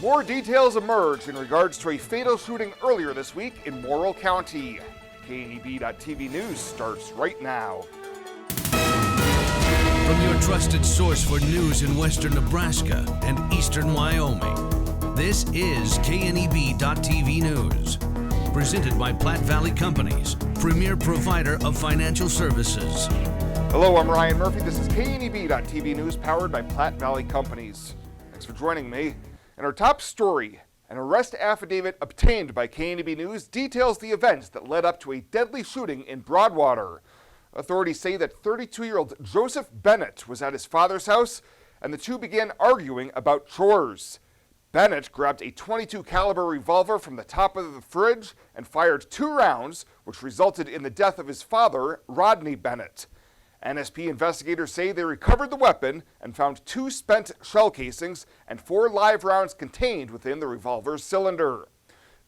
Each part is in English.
More details emerged in regards to a fatal shooting earlier this week in Morrill County. KNEB.TV News starts right now. From your trusted source for news in western Nebraska and eastern Wyoming, this is KNEB.TV News. Presented by Platte Valley Companies, premier provider of financial services. Hello, I'm Ryan Murphy. This is KNEB.TV News powered by Platte Valley Companies. Thanks for joining me. In our top story, an arrest affidavit obtained by KNEB News details the events that led up to a deadly shooting in Broadwater. Authorities say that 32-year-old Joseph Bennett was at his father's house, and the two began arguing about chores. Bennett grabbed a .22 caliber revolver from the top of the fridge and fired 2 rounds, which resulted in the death of his father, Rodney Bennett. NSP investigators say they recovered the weapon and found 2 spent shell casings and 4 live rounds contained within the revolver's cylinder.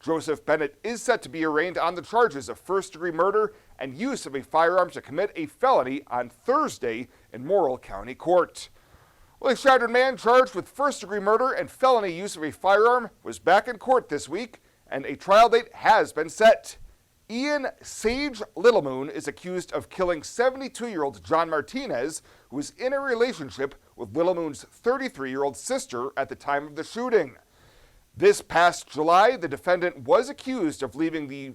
Joseph Bennett is set to be arraigned on the charges of first-degree murder and use of a firearm to commit a felony on Thursday in Morrill County Court. Well, a shattered man charged with first-degree murder and felony use of a firearm was back in court this week, and a trial date has been set. Ian Sage Littlemoon is accused of killing 72-year-old John Martinez, who was in a relationship with Littlemoon's 33-year-old sister at the time of the shooting. This past July, the defendant was accused of leaving the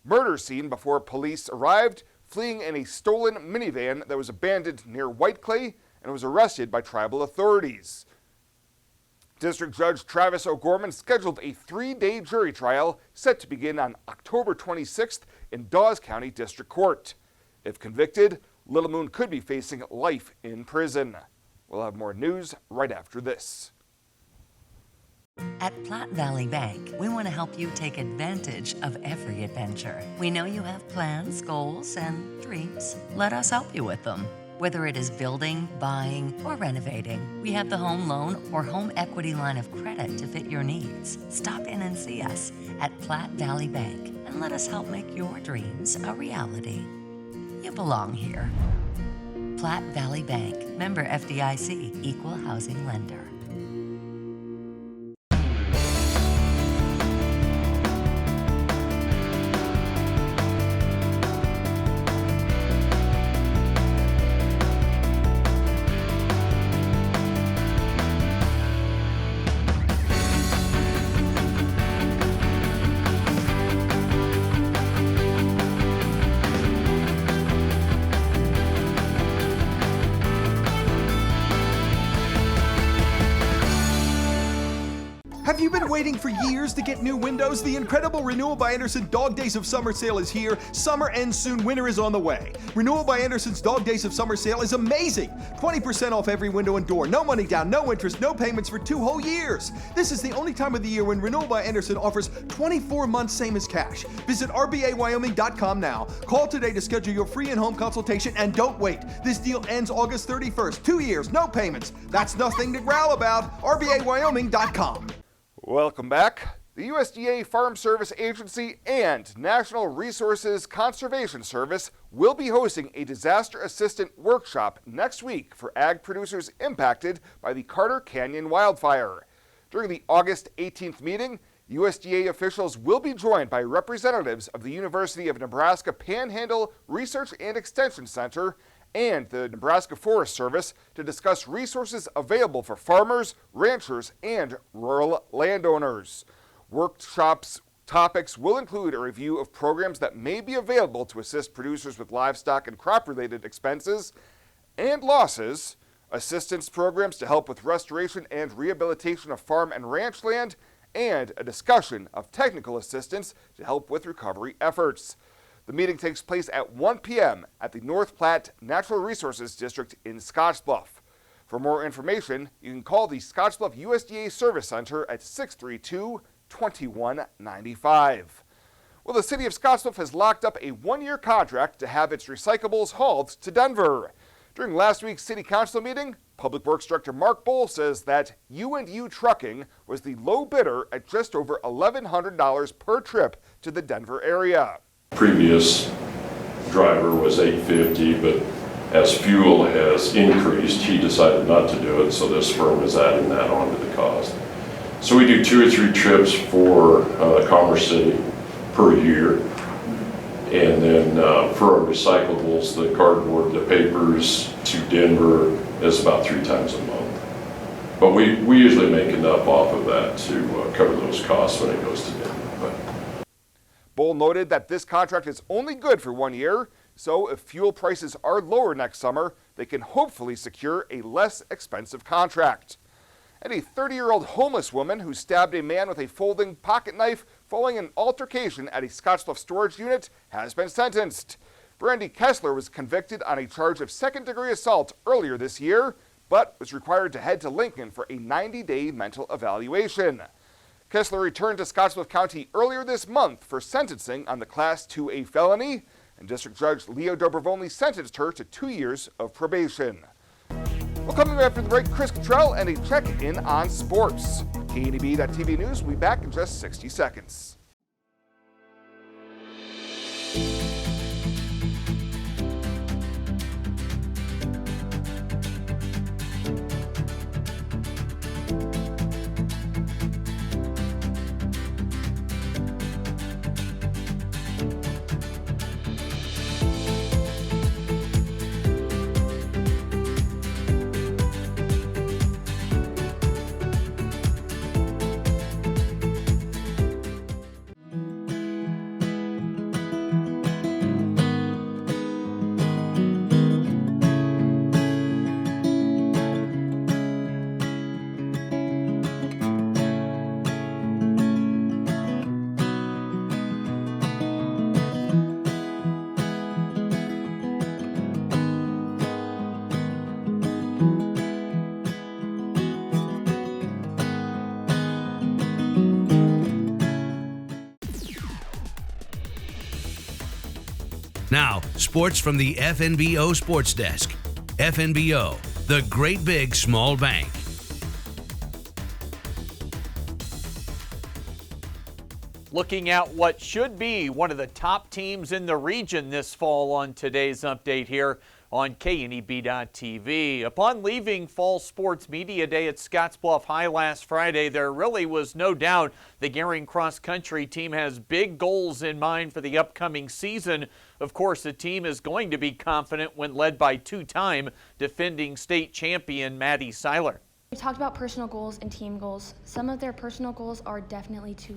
murder scene before police arrived, fleeing in a stolen minivan that was abandoned near White Clay, and was arrested by tribal authorities. District Judge Travis O'Gorman scheduled a 3-day jury trial set to begin on October 26th in Dawes County District Court. If convicted, Littlemoon could be facing life in prison. We'll have more news right after this. At Platte Valley Bank, we want to help you take advantage of every adventure. We know you have plans, goals, and dreams. Let us help you with them. Whether it is building, buying, or renovating, we have the home loan or home equity line of credit to fit your needs. Stop in and see us at Platte Valley Bank and let us help make your dreams a reality. You belong here. Platte Valley Bank, member FDIC, equal housing lender. Have you been waiting for years to get new windows? The incredible Renewal by Andersen Dog Days of Summer sale is here. Summer ends soon, winter is on the way. Renewal by Andersen's Dog Days of Summer sale is amazing. 20% off every window and door. No money down, no interest, no payments for 2 whole years. This is the only time of the year when Renewal by Andersen offers 24 months same as cash. Visit RBAWyoming.com now. Call today to schedule your free in-home consultation and don't wait. This deal ends August 31st. 2 years, no payments. That's nothing to growl about. RBAWyoming.com. Welcome back. The USDA Farm Service Agency and National Resources Conservation Service will be hosting a disaster assistant workshop next week for ag producers impacted by the Carter Canyon wildfire. During the August 18th meeting, USDA officials will be joined by representatives of the University of Nebraska Panhandle Research and Extension Center and the Nebraska Forest Service to discuss resources available for farmers, ranchers, and rural landowners. Workshops topics will include a review of programs that may be available to assist producers with livestock and crop-related expenses and losses, assistance programs to help with restoration and rehabilitation of farm and ranch land, and a discussion of technical assistance to help with recovery efforts. The meeting takes place at 1 p.m. at the North Platte Natural Resources District in Scottsbluff. For more information, you can call the Scottsbluff USDA Service Center at 632-2195. Well, the city of Scottsbluff has locked up a 1-year contract to have its recyclables hauled to Denver. During last week's city council meeting, Public Works Director Mark Bohl says that U&U Trucking was the low bidder at just over $1,100 per trip to the Denver area. Previous driver was $850, but as fuel has increased, he decided not to do it, so this firm is adding that onto the cost. So we do 2 or 3 trips for Commerce City per year. And then for our recyclables, the cardboard, the papers to Denver is about 3 times a month. But we usually make enough off of that to cover those costs when it goes to Denver. Bull noted that this contract is only good for 1 year, so if fuel prices are lower next summer, they can hopefully secure a less expensive contract. And a 30-year-old homeless woman who stabbed a man with a folding pocket knife following an altercation at a Scottsdale storage unit has been sentenced. Brandy Kessler was convicted on a charge of second-degree assault earlier this year, but was required to head to Lincoln for a 90-day mental evaluation. Kessler returned to Scottsdale County earlier this month for sentencing on the Class 2A felony, and District Judge Leo Dobrovony sentenced her to 2 years of probation. Well, coming after the break, Chris Cottrell and a check-in on sports. KNEB.TV News will be back in just 60 seconds. Now, sports from the FNBO Sports Desk. FNBO, the great big small bank. Looking at what should be one of the top teams in the region this fall on today's update here on KNEB.TV. Upon leaving Fall Sports Media Day at Scottsbluff High last Friday, there really was no doubt the Gehring Cross Country team has big goals in mind for the upcoming season. Of course, the team is going to be confident when led by 2-time defending state champion Maddie Seiler. We talked about personal goals and team goals. Some of their personal goals are definitely to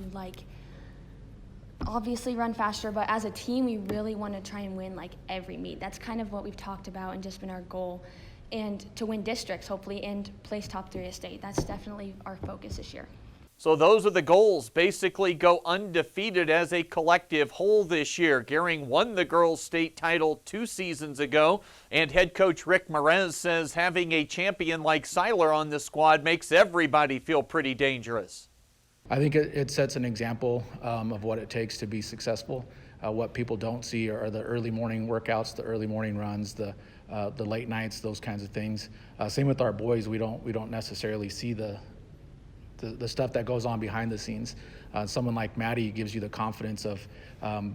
obviously run faster, but as a team, we really want to try and win every meet. That's kind of what we've talked about and just been our goal. And to win districts, hopefully, and place top 3 at state. That's definitely our focus this year. So those are the goals. Basically go undefeated as a collective whole this year. Gehring won the girls' state title 2 seasons ago, and head coach Rick Merez says having a champion like Seiler on the squad makes everybody feel pretty dangerous. I think it sets an example of what it takes to be successful. What people don't see are the early morning workouts, the early morning runs, the late nights, those kinds of things. Same with our boys. We don't necessarily see the stuff that goes on behind the scenes. Someone like Maddie gives you the confidence of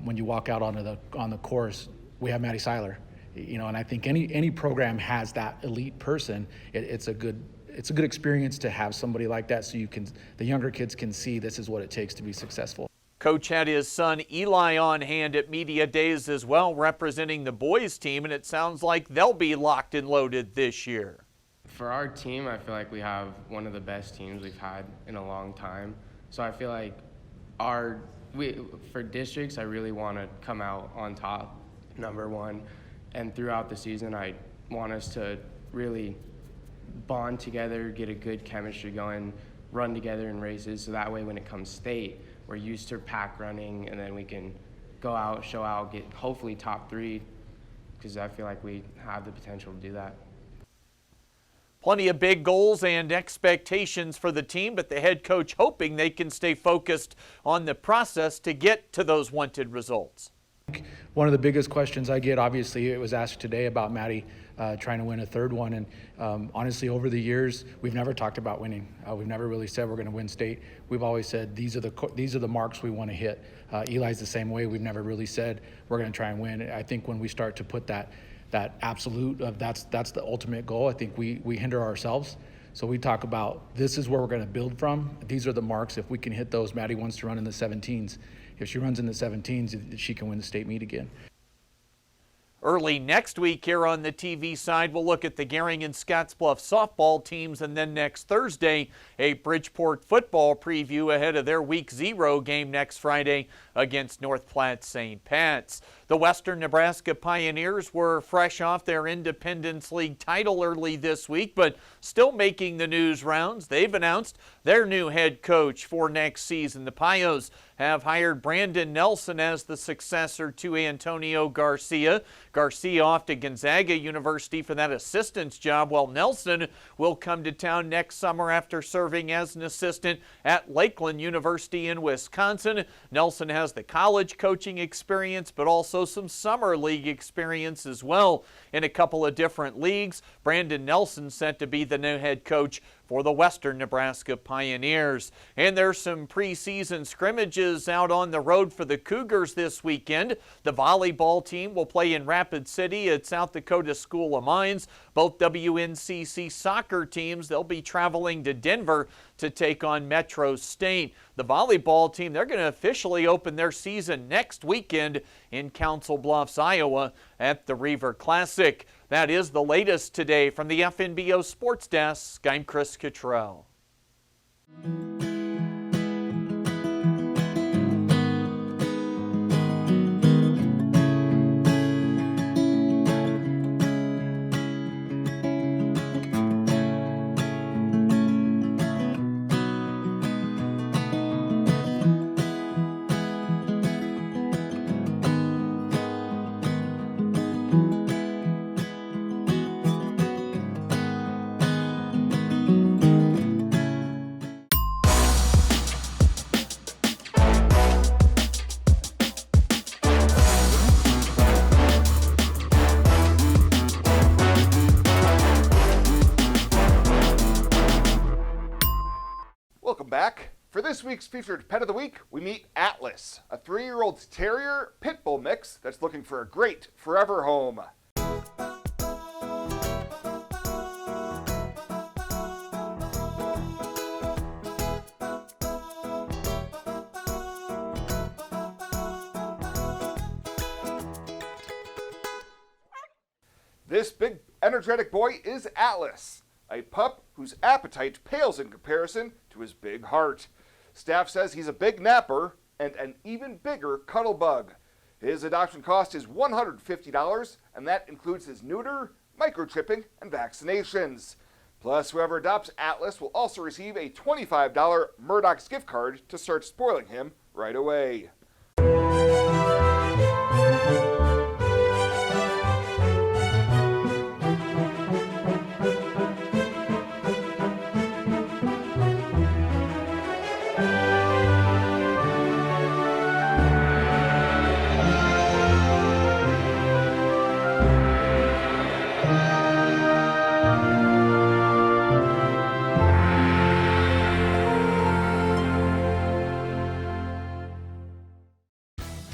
when you walk out on the course, we have Maddie Seiler. And I think any program has that elite person. It's a good experience to have somebody like that, so the younger kids can see this is what it takes to be successful. Coach had his son Eli on hand at media days as well, representing the boys team, and it sounds like they'll be locked and loaded this year. For our team, I feel like we have one of the best teams we've had in a long time. So I feel like for districts, I really want to come out on top, number one. And throughout the season, I want us to really bond together, get a good chemistry going, run together in races, so that way when it comes state, we're used to pack running, and then we can go out, show out, get hopefully top 3, because I feel like we have the potential to do that. Plenty of big goals and expectations for the team, but the head coach hoping they can stay focused on the process to get to those wanted results. One of the biggest questions I get, obviously, it was asked today about Maddie trying to win a 3rd one. And honestly, over the years, we've never talked about winning. We've never really said we're going to win state. We've always said these are the marks we want to hit. Eli's the same way. We've never really said we're going to try and win. I think when we start to put that absolute of that's the ultimate goal, I think we hinder ourselves. So we talk about this is where we're going to build from. These are the marks. If we can hit those, Maddie wants to run in the 17s. If she runs in the 17s, she can win the state meet again. Early next week here on the TV side, we'll look at the Gering and Scottsbluff softball teams, and then next Thursday, a Bridgeport football preview ahead of their Week 0 game next Friday against North Platte St. Pat's. The Western Nebraska Pioneers were fresh off their Independence League title early this week, but still making the news rounds. They've announced their new head coach for next season. The Pios have hired Brandon Nelson as the successor to Antonio Garcia. Garcia off to Gonzaga University for that assistant's job, while Nelson will come to town next summer after serving as an assistant at Lakeland University in Wisconsin. Nelson has the college coaching experience, but also some summer league experience as well in a couple of different leagues. Brandon Nelson set to be the new head coach for the Western Nebraska Pioneers. And there's some preseason scrimmages out on the road for the Cougars this weekend. The volleyball team will play in Rapid City at South Dakota School of Mines. Both WNCC soccer teams, they'll be traveling to Denver to take on Metro State. The volleyball team, they're going to officially open their season next weekend in Council Bluffs, Iowa at the Reaver Classic. That is the latest today from the FNBO Sports Desk. I'm Chris Cottrell. Welcome back. For this week's featured pet of the week, we meet Atlas, a 3-year-old terrier pit bull mix that's looking for a great forever home. This big, energetic boy is Atlas, a pup whose appetite pales in comparison to his big heart. Staff says he's a big napper and an even bigger cuddle bug. His adoption cost is $150, and that includes his neuter, microchipping, and vaccinations. Plus, whoever adopts Atlas will also receive a $25 Murdoch's gift card to start spoiling him right away.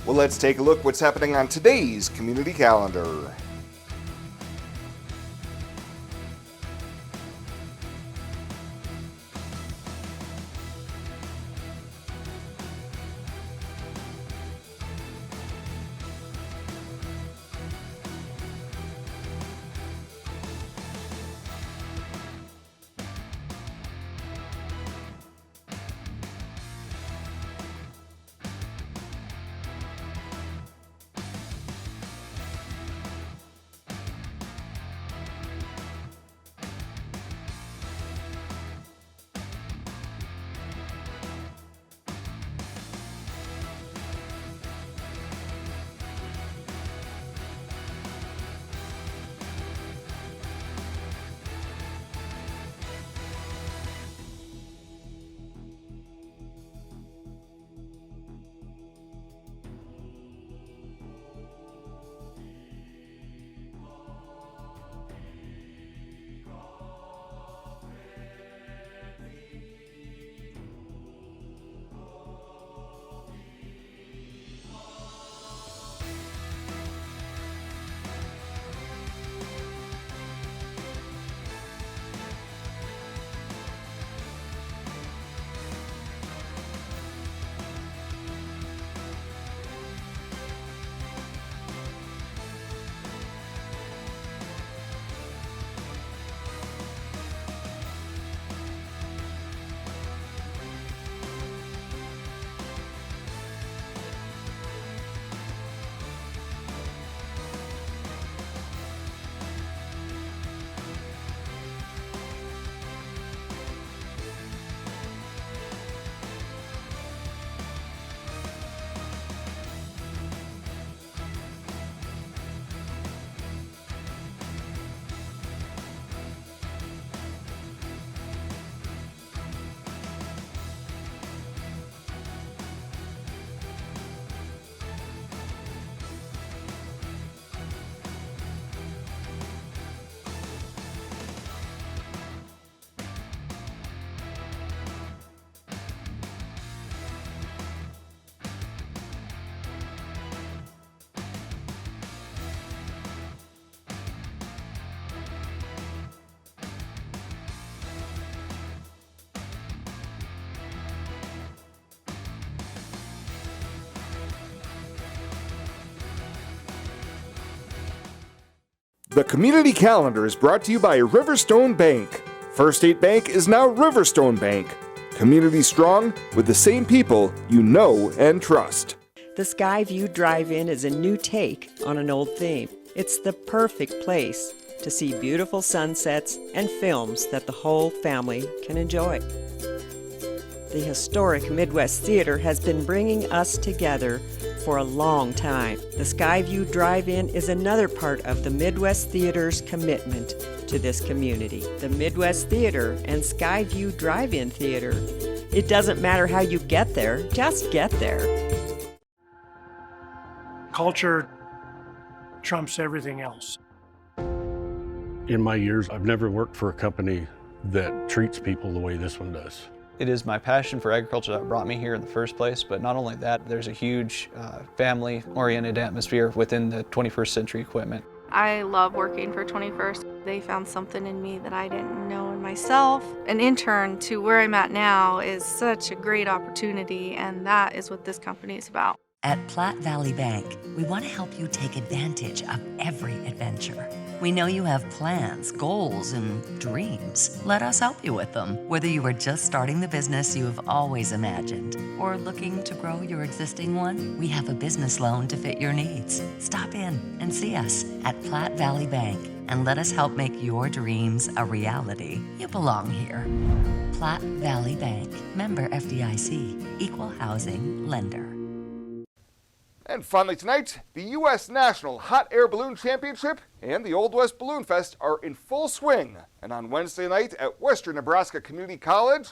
Well, let's take a look what's happening on today's community calendar. The community calendar is brought to you by Riverstone Bank. First State Bank is now Riverstone Bank. Community strong with the same people you know and trust. The Skyview Drive-In is a new take on an old theme. It's the perfect place to see beautiful sunsets and films that the whole family can enjoy. The historic Midwest Theater has been bringing us together for a long time. The Skyview Drive-In is another part of the Midwest Theater's commitment to this community. The Midwest Theater and Skyview Drive-In Theater. It doesn't matter how you get there, just get there. Culture trumps everything else. In my years, I've never worked for a company that treats people the way this one does. It is my passion for agriculture that brought me here in the first place, but not only that, there's a huge family-oriented atmosphere within the 21st Century Equipment. I love working for 21st. They found something in me that I didn't know in myself. An intern to where I'm at now is such a great opportunity, and that is what this company is about. At Platte Valley Bank, we want to help you take advantage of every adventure. We know you have plans, goals, and dreams. Let us help you with them. Whether you are just starting the business you have always imagined or looking to grow your existing one, we have a business loan to fit your needs. Stop in and see us at Platte Valley Bank and let us help make your dreams a reality. You belong here. Platte Valley Bank, member FDIC, equal housing lender. And finally tonight, the U.S. National Hot Air Balloon Championship and the Old West Balloon Fest are in full swing. And on Wednesday night at Western Nebraska Community College,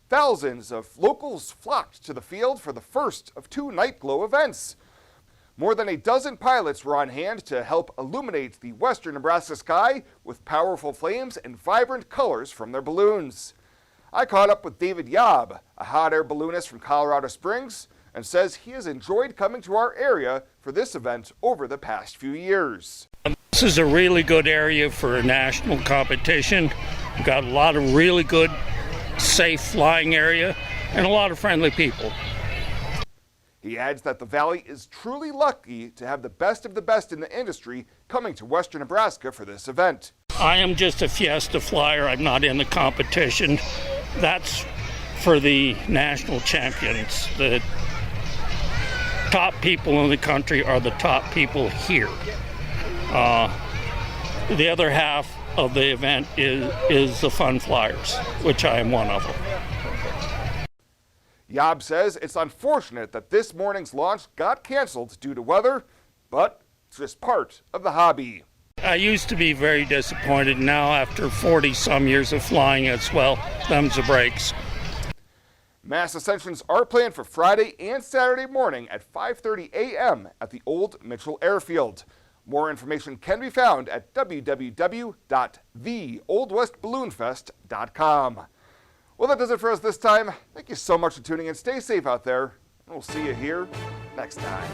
thousands of locals flocked to the field for the first of two Night Glow events. More than a dozen pilots were on hand to help illuminate the Western Nebraska sky with powerful flames and vibrant colors from their balloons. I caught up with David Yob, a hot air balloonist from Colorado Springs, and says he has enjoyed coming to our area for this event over the past few years. This is a really good area for a national competition. We've got a lot of really good, safe flying area and a lot of friendly people. He adds that the Valley is truly lucky to have the best of the best in the industry coming to Western Nebraska for this event. I am just a Fiesta flyer. I'm not in the competition. That's for the national champions. The top people in the country are the top people here. The other half of the event is the fun flyers, which I am one of them. Yob says it's unfortunate that this morning's launch got canceled due to weather, but it's just part of the hobby. I used to be very disappointed. Now, after 40-some years of flying, it's, well, them's the breaks. Mass ascensions are planned for Friday and Saturday morning at 5:30 a.m. at the Old Mitchell Airfield. More information can be found at www.theoldwestballoonfest.com. Well, that does it for us this time. Thank you so much for tuning in. Stay safe out there, and we'll see you here next time.